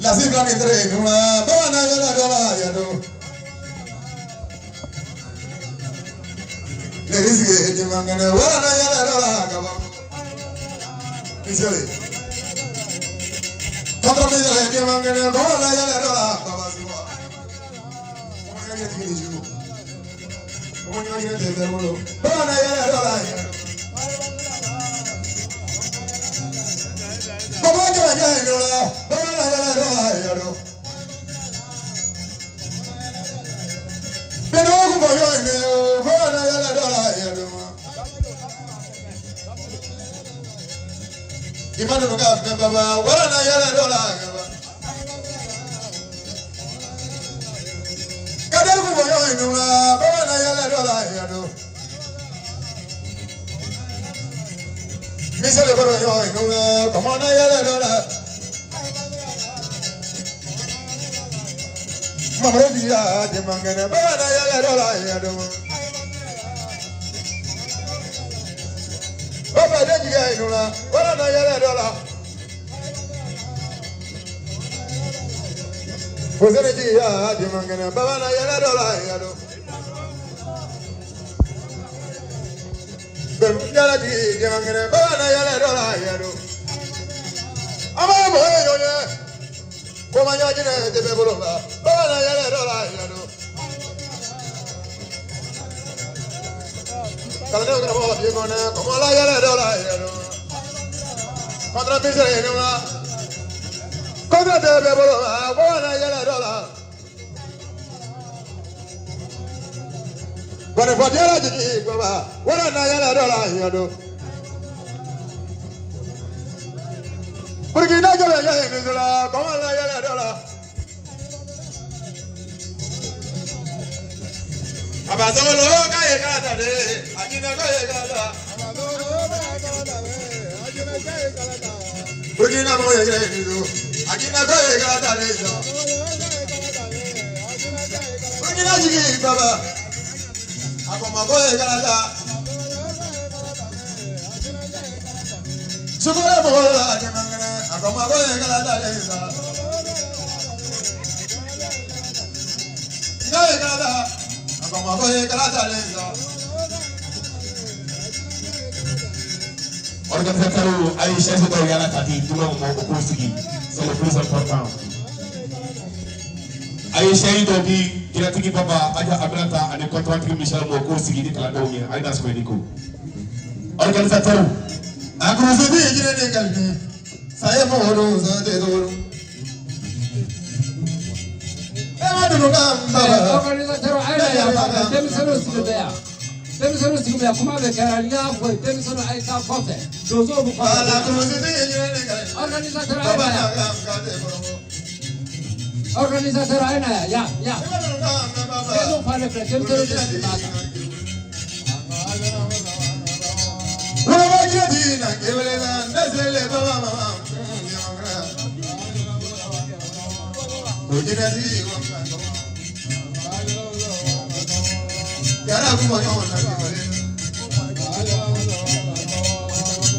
La sigla que trae una bana de la dola ya no. Le dice que mangana bana ya la dola acaba. Dice, todo me dice que mangana bana ya la dola acaba. ¿Cómo ya te digo? ¿Cómo ya te digo? Bana ya la dola ya no. ¿Cómo ya te digo? Bana ya la dola ya no. Pero como yo en el bana ya la dola ya no. Y mano no cabe baba, bana ya la dola ya no. Pero como yo en el bana ya la dola ya no. Me sale por yo en el como na ya la dola. Mamá dia de mangana bana ya la dola ya no. Baba de dia en el bana ya la dola. Pues el día de mangana bana ya la dola ya no. Pero ya la de mangana bana ya la dola ya no. Ama mo yo como ya tiene de bebologa, bana ya la dola ya no. Cada vez que nos vamos a llegar como la ya la dola ya no. Contra pisa en una, contra de bebologa, bana ya la dola. Cuando fue ya la chiqui, baba, bana ya la dola ya no. Porque no yo le llegué en la como la ya la dola. Abazolo cae cada de, aquí no cae cada. Porque no voy a llegar aquí no cae cada de eso. Porque no llegué baba, a como cae cada. Sukura bola de mangana, a como cae cada de eso. Cae cada. Como voy a la lesa. Organisateur ay chef de Togola tati tout le monde au Kousiki, c'est le plus important. Ay chef de bi Djinatigui papa aja abranta ane contrat Michel mo Kousiki di kala domi ay das ko diko. Organisateur Akuru bi Djinatigui saya mo ro sa de do. Organisateur ay ya demisano sikubea. Demisano sikubea kuma be karalia ko demisano ay ta fote. Dozo bu kwa. Organisateur ay ya. Organisateur ay ya. Eso fale pre demisano sikubea. Wala jadina kebele na nasele baba mama. Djinatigui Yara kuma yo na kibale.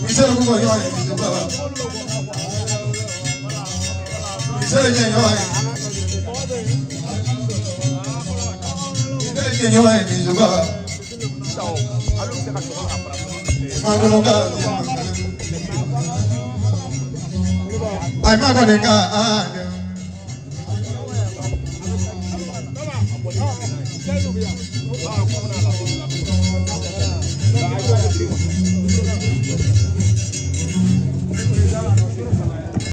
Misero kuma yo ni baba. Misero je yo ai. Misero je yo ai ni baba. Mango ga. Ai ma ko ka ah.